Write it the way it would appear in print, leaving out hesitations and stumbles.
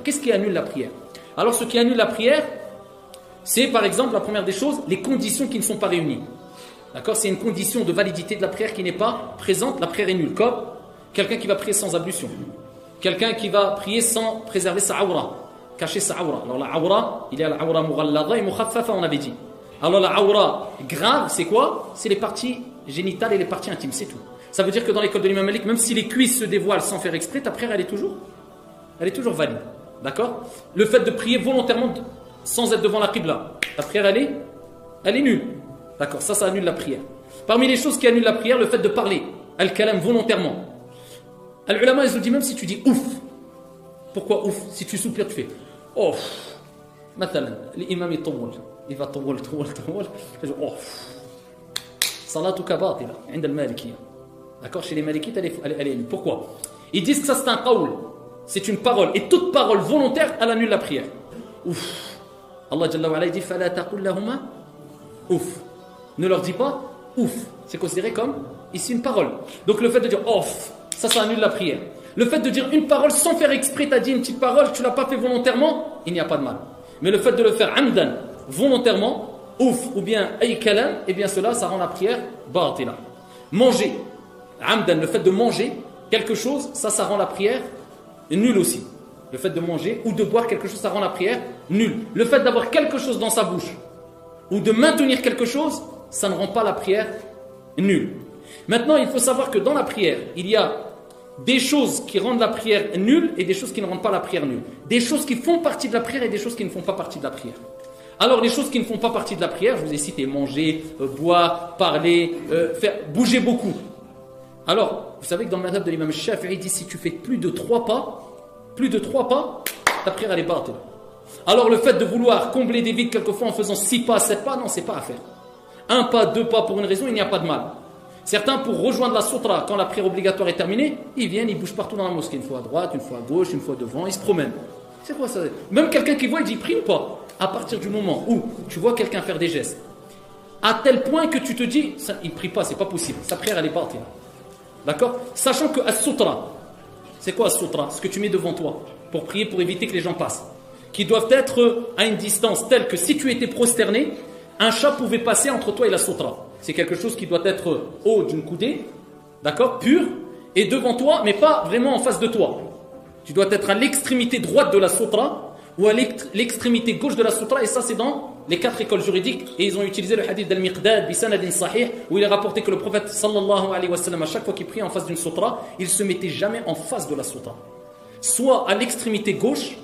Qu'est-ce qui annule la prière? Alors ce qui annule la prière, c'est par exemple la première des choses, les conditions qui ne sont pas réunies. D'accord? C'est une condition de validité de la prière qui n'est pas présente, la prière est nulle. Comme quelqu'un qui va prier sans ablution, quelqu'un qui va prier sans préserver sa aura, cacher sa aura. Alors la aura, il y a la aura mughallada et mukhaffafa, on avait dit. Alors la aura grave, c'est quoi? C'est les parties génitales et les parties intimes, c'est tout. Ça veut dire que dans l'école de l'imam Malik, même si les cuisses se dévoilent sans faire exprès, ta prière elle est toujours valide. D'accord? Le fait de prier volontairement sans être devant la qibla, ta prière elle est nulle. D'accord? Ça annule la prière. Parmi les choses qui annulent la prière, le fait de parler, al-kalam volontairement. Al-ulama, ils ont dit même si tu dis ouf. Pourquoi ouf? Si tu soupires, tu fais ouf. Maintenant, l'imam il va tawwal. Ouf. Salatuka batila, عند المالكية. D'accord? Chez les malikites, elle est nulle. Pourquoi? Ils disent que ça c'est un qawl. C'est une parole. Et toute parole volontaire, elle annule la prière. Ouf. Allah Jalla wa ala dit fala taqul lahuma ouf. Ne leur dis pas ouf. C'est considéré comme ici une parole. Donc le fait de dire ouf, ça annule la prière. Le fait de dire une parole sans faire exprès, tu as dit une petite parole, tu ne l'as pas fait volontairement, il n'y a pas de mal. Mais le fait de le faire amdan, volontairement, ouf, ou bien ay kalam, eh bien cela, ça rend la prière batila. Manger, amdan, le fait de manger quelque chose, ça rend la prière nulle aussi. Le fait de manger ou de boire quelque chose, ça rend la prière nulle. Le fait d'avoir quelque chose dans sa bouche ou de maintenir quelque chose, ça ne rend pas la prière nulle. Maintenant, il faut savoir que dans la prière, il y a des choses qui rendent la prière nulle et des choses qui ne rendent pas la prière nulle. Des choses qui font partie de la prière et des choses qui ne font pas partie de la prière. Alors, les choses qui ne font pas partie de la prière, je vous ai cité manger, boire, parler, bouger beaucoup. Alors, vous savez que dans le madhab de l'imam Shafi'i, il dit si tu fais plus de 3 pas, ta prière elle est battle. Alors, le fait de vouloir combler des vides quelquefois en faisant 6 pas, 7 pas, non, c'est pas à faire. 1 pas, 2 pas pour une raison, il n'y a pas de mal. Certains, pour rejoindre la sutra, quand la prière obligatoire est terminée, ils viennent, ils bougent partout dans la mosquée, une fois à droite, une fois à gauche, une fois devant, ils se promènent. C'est quoi ça? Même quelqu'un qui voit, il dit prie ou pas? À partir du moment où tu vois quelqu'un faire des gestes, à tel point que tu te dis, ça, il ne prie pas, c'est pas possible, sa prière elle est partie. D'accord? Sachant que as-sutra, c'est quoi as-sutra? Ce que tu mets devant toi, pour prier, pour éviter que les gens passent. Qui doivent être à une distance telle que si tu étais prosterné, un chat pouvait passer entre toi et la sutra. C'est quelque chose qui doit être haut d'une coudée, d'accord, pur, et devant toi, mais pas vraiment en face de toi. Tu dois être à l'extrémité droite de la sutra ou à l'extrémité gauche de la sutra, et ça c'est dans les 4 écoles juridiques, et ils ont utilisé le hadith d'Al-Miqdad bisanadin sahih, où il est rapporté que le prophète sallallahu alayhi wa sallam, à chaque fois qu'il priait en face d'une sutra, il se mettait jamais en face de la sutra. Soit à l'extrémité gauche,